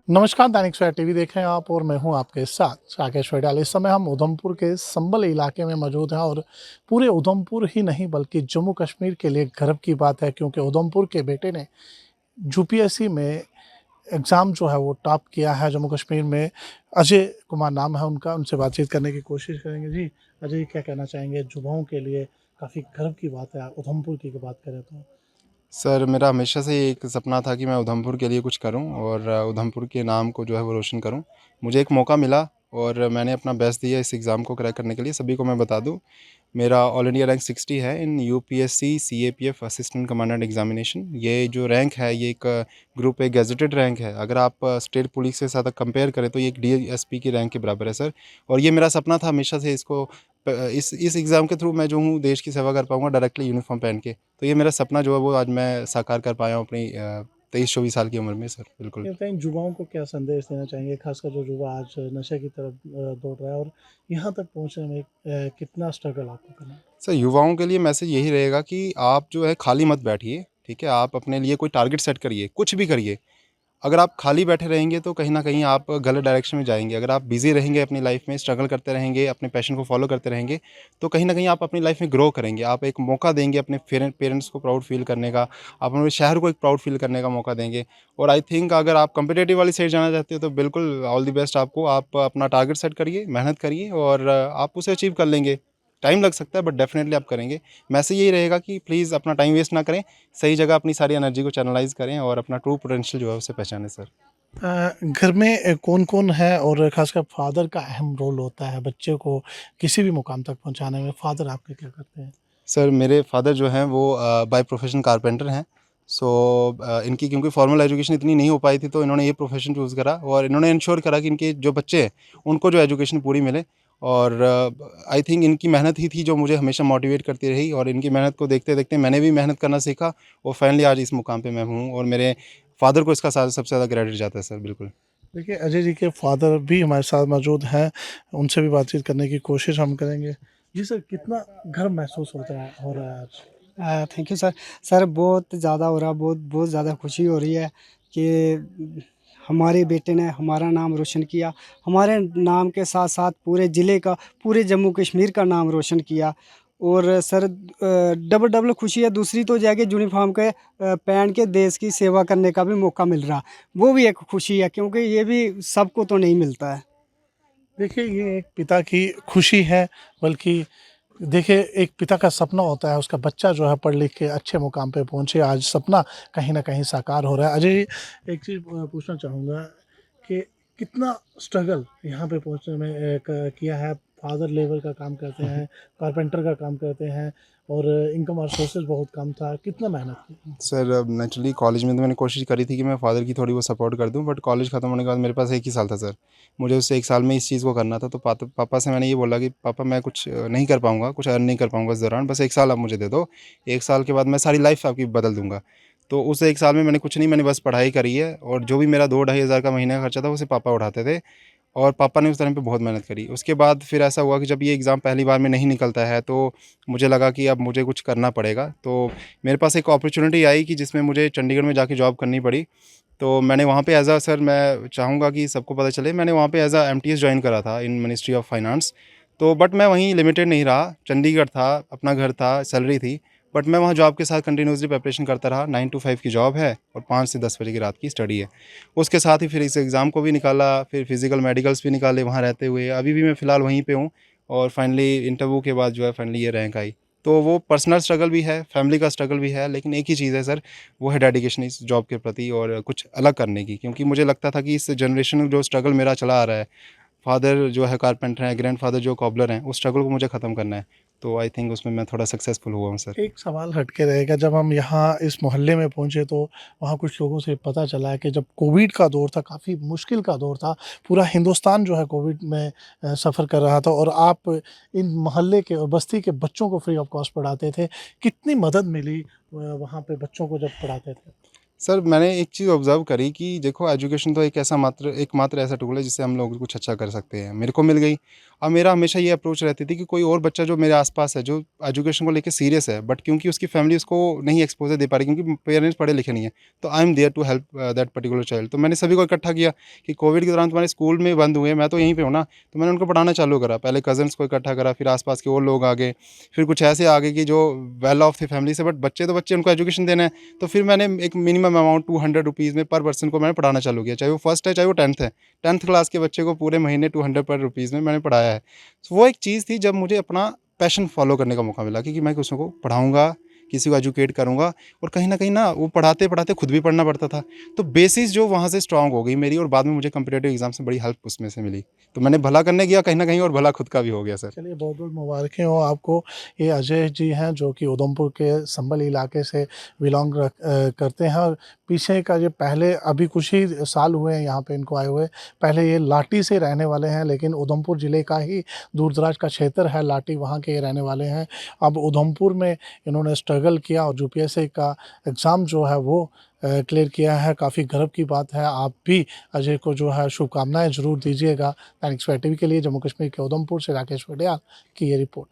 नमस्कार, दैनिक सवेरा टीवी देख रहे हैं आप और मैं हूं आपके साथ राकेश वैडाल। इस समय हम उधमपुर के संबल इलाके में मौजूद हैं और पूरे उधमपुर ही नहीं बल्कि जम्मू कश्मीर के लिए गर्व की बात है, क्योंकि उधमपुर के बेटे ने यूपीएससी में एग्ज़ाम जो है वो टॉप किया है जम्मू कश्मीर में। अजय कुमार नाम है उनका, उनसे बातचीत करने की कोशिश करेंगे। जी अजय जी, क्या कहना चाहेंगे? युवाओं के लिए काफ़ी गर्व की बात है उधमपुर की बात करें तो। सर, मेरा हमेशा से एक सपना था कि मैं उधमपुर के लिए कुछ करूं और उधमपुर के नाम को जो है वो रोशन करूं। मुझे एक मौका मिला और मैंने अपना बेस्ट दिया इस एग्ज़ाम को क्रैक करने के लिए। सभी को मैं बता दूं, मेरा ऑल इंडिया रैंक 60 है इन UPSC CAPF assistant commandant examination. ये जो रैंक है ये एक ग्रुप ए गैजेटेड रैंक है। अगर आप स्टेट पुलिस के साथ कंपेयर करें तो ये एक डीएसपी की रैंक के बराबर है सर। और ये मेरा सपना था हमेशा से, इसको इस एग्ज़ाम के थ्रू मैं जो हूँ देश की सेवा कर पाऊँगा डायरेक्टली यूनिफॉर्म पहन के। तो ये मेरा सपना जो है वो आज मैं साकार कर पाया हूँ अपनी 23-24 साल की उम्र में सर, बिल्कुल। ये बताएं, युवाओं को क्या संदेश देना चाहेंगे, खासकर जो युवा आज नशे की तरफ दौड़ रहा है और यहाँ तक पहुँचने में कितना स्ट्रगल आपको करना है? सर, युवाओं के लिए मैसेज यही रहेगा कि आप जो है खाली मत बैठिए, ठीक है? आप अपने लिए कोई टारगेट सेट करिए, कुछ भी करिए। अगर आप खाली बैठे रहेंगे तो कहीं न कहीं आप गलत डायरेक्शन में जाएँगे। अगर आप बिज़ी रहेंगे अपनी लाइफ़ में, स्ट्रगल करते रहेंगे, अपने पैशन को फ़ॉलो करते रहेंगे, तो कहीं न कहीं आप अपनी लाइफ़ में ग्रो करेंगे। आप एक मौका देंगे अपने पेरेंट्स को प्राउड फ़ील करने का, आप अपने शहर को एक प्राउड फ़ील करने का मौका देंगे। और आई थिंक अगर आप कॉम्पिटिटिव वाली साइड जाना चाहते हो तो बिल्कुल ऑल द बेस्ट आपको। आप अपना टारगेट सेट करिए, मेहनत करिए और आप उसे अचीव कर लेंगे। टाइम लग सकता है बट डेफ़िनेटली आप करेंगे। मैसेज यही रहेगा कि प्लीज़ अपना टाइम वेस्ट ना करें, सही जगह अपनी सारी एनर्जी को चैनलाइज़ करें और अपना ट्रू पोटेंशियल जो है उसे पहचानें सर। घर में कौन-कौन है और खासकर फादर का अहम रोल होता है बच्चे को किसी भी मुकाम तक पहुँचाने में? फादर आपके क्या करते हैं? सर, मेरे फादर जो हैं वो बाय प्रोफ़ेशन कारपेंटर हैं। सो इनकी क्योंकि फ़ॉर्मल एजुकेशन इतनी नहीं हो पाई थी तो इन्होंने ये प्रोफ़ेशन चूज़ करा और इन्होंने इंश्योर करा कि इनके जो बच्चे हैं, उनको जो एजुकेशन पूरी मिले। और आई थिंक इनकी मेहनत ही थी जो मुझे हमेशा मोटिवेट करती रही और इनकी मेहनत को देखते-देखते मैंने भी मेहनत करना सीखा और फाइनली आज इस मुकाम पे मैं हूँ और मेरे फादर को इसका सा सबसे ज़्यादा क्रेडिट जाता है सर, बिल्कुल। देखिए, अजय जी के फादर भी हमारे साथ मौजूद हैं, उनसे भी बातचीत करने की कोशिश हम करेंगे। जी सर, कितना गर्व महसूस होता है हो रहा है आज? Thank you sir. सर बहुत ज़्यादा हो रहा, बहुत बहुत ज़्यादा खुशी हो रही है कि हमारे बेटे ने हमारा नाम रोशन किया। हमारे नाम के साथ-साथ पूरे ज़िले का, पूरे जम्मू कश्मीर का नाम रोशन किया। और सर डबल-डबल खुशी है, दूसरी तो जाके यूनिफ़ॉर्म के पहन के देश की सेवा करने का भी मौका मिल रहा। वो भी एक खुशी है क्योंकि ये भी सबको तो नहीं मिलता है। देखिए, ये एक पिता की खुशी है, बल्कि देखिए एक पिता का सपना होता है उसका बच्चा जो है पढ़ लिख के अच्छे मुकाम पे पहुँचे। आज सपना कहीं न कहीं साकार हो रहा है। अजय, एक चीज़ पूछना चाहूँगा कि कितना स्ट्रगल यहाँ पे पहुँचने में किया है? फादर लेबर का काम करते हैं, कारपेंटर का काम करते हैं और इनकम और सोर्सेज़ बहुत कम था। कितना मेहनत की? सर, अब नेचुरली कॉलेज में तो मैंने कोशिश करी थी कि मैं फ़ादर की थोड़ी बहुत सपोर्ट कर दूँ, बट कॉलेज खत्म होने के बाद मेरे पास 1 ही साल था सर। मुझे उस 1 साल में इस चीज़ को करना था, तो पापा से मैंने ये बोला कि पापा मैं कुछ नहीं कर पाऊँगा, कुछ अर्न नहीं कर पाऊँगा इस दौरान, बस 1 साल आप मुझे दे दो। 1 साल के बाद मैं सारी लाइफ़ आपकी बदल दूँगा। तो उस 1 साल में मैंने कुछ नहीं, मैंने बस पढ़ाई करी है और जो भी मेरा 2 ढाई हज़ार का महीने का खर्चा था, उसे पापा उठाते थे। और पापा ने उस टाइम पे बहुत मेहनत करी। उसके बाद फिर ऐसा हुआ कि जब ये एग्ज़ाम पहली बार में नहीं निकलता है, तो मुझे लगा कि अब मुझे कुछ करना पड़ेगा। तो मेरे पास एक अपॉर्च्युनिटी आई कि जिसमें मुझे चंडीगढ़ में जाके जॉब करनी पड़ी। तो मैंने वहाँ पे एज़ अ सर, मैं चाहूँगा कि सबको पता चले, मैंने वहाँ पे एज़ अ एमटीएस जॉइन करा था इन मिनिस्ट्री ऑफ फाइनेंस। तो बट मैं वहीं लिमिटेड नहीं रहा, चंडीगढ़ था, अपना घर था, सैलरी थी। बट मैं वहाँ जॉब के साथ कंटिन्यूअसली प्रिपरेशन करता रहा। 9 टू 5 की जॉब है और 5 से 10 बजे की रात की स्टडी है। उसके साथ ही फिर इस एग्ज़ाम को भी निकाला, फिर फिज़िकल मेडिकल्स भी निकाले वहाँ रहते हुए। अभी भी मैं फ़िलहाल वहीं पे हूँ और फाइनली इंटरव्यू के बाद जो है फाइनली ये रैंक आई। तो वो पर्सनल स्ट्रगल भी है, फैमिली का स्ट्रगल भी है, लेकिन एक ही चीज़ है सर, वो है डेडिकेशन इस जॉब के प्रति और कुछ अलग करने की। क्योंकि मुझे लगता था कि इस जनरेशन में जो स्ट्रगल मेरा चला आ रहा है, फादर जो है कारपेंटर हैं, ग्रैंडफ़ादर जो कॉबलर हैं, उस स्ट्रगल को मुझे ख़त्म करना है। तो आई थिंक उसमें मैं थोड़ा सक्सेसफुल हुआ हूँ सर। एक सवाल हट के रहेगा, जब हम यहाँ इस मोहल्ले में पहुँचे तो वहाँ कुछ लोगों से पता चला कि जब कोविड का दौर था, काफ़ी मुश्किल का दौर था, पूरा हिंदुस्तान जो है कोविड में सफ़र कर रहा था और आप इन मोहल्ले के और बस्ती के बच्चों को फ्री ऑफ कॉस्ट पढ़ाते थे। कितनी मदद मिली वहाँ पे बच्चों को जब पढ़ाते थे? सर, मैंने एक चीज़ ऑब्ज़र्व करी कि देखो, एजुकेशन तो एक एकमात्र ऐसा टूल है जिससे हम लोग कुछ अच्छा कर सकते हैं। मेरे को मिल गई। अब मेरा हमेशा ये अप्रोच रहती थी कि कोई और बच्चा जो मेरे आस-पास है, जो एजुकेशन को लेके सीरियस है, बट क्योंकि उसकी फैमिली उसको नहीं एक्सपोज़र दे पा रही क्योंकि पेरेंट्स पढ़े लिखे नहीं हैं, तो I am there to help that particular child. तो मैंने सभी को इकट्ठा किया कि कोविड के दौरान तुम्हारे स्कूल में बंद हुए, मैं तो यहीं पे हूँ ना, तो मैंने उनको पढ़ाना चालू करा। पहले कज़िन्स को इकट्ठा करा, फिर आस-पास के और लोग आ गए, फिर कुछ ऐसे आ गए कि जो वेल ऑफ थे फैमिली से, बट बच्चे तो बच्चे, उनको एजुकेशन देना है। तो फिर मैंने एक मिनिमम अमाउंट ₹200 में पर पर्सन को मैंने पढ़ाना चालू किया, चाहे वो फर्स्ट है, चाहे वो 10th है। 10th क्लास के बच्चे को पूरे महीने ₹200 में मैंने पढ़ाया है। तो वो एक चीज़ थी जब मुझे अपना पैशन फ़ॉलो करने का मौका मिला कि मैं किसी को पढ़ाऊँगा, किसी को एजुकेट करूँगा, और कहीं न कहीं ना वो पढ़ाते-पढ़ाते खुद भी पढ़ना पड़ता था। तो बेसिस जो वहाँ से स्ट्रॉन्ग हो गई मेरी, और बाद में मुझे कॉम्पिटिटिव एग्ज़ाम से बड़ी हेल्प उसमें से मिली। तो मैंने भला करने गया कहीं न कहीं, और भला खुद का भी हो गया सर। चलिए बहुत-बहुत मुबारकें हो आपको। ये अजय जी हैं जो कि उधमपुर के संभल इलाके से करते हैं, और पीछे का जो पहले अभी कुछ ही साल हुए हैं यहाँ पे इनको आए हुए। पहले ये लाटी से रहने वाले हैं, लेकिन उधमपुर ज़िले का ही दूर-दराज का क्षेत्र है लाटी, वहाँ के ये रहने वाले हैं। अब उधमपुर में इन्होंने स्ट्रगल किया और यूपीएससी का एग्ज़ाम जो है वो क्लियर किया है। काफ़ी गर्व की बात है। आप भी अजय को जो है शुभकामनाएँ ज़रूर दीजिएगा। दैनिक सवेरा टीवी के लिए जम्मू कश्मीर के उधमपुर से राकेश पटियाल की ये रिपोर्ट।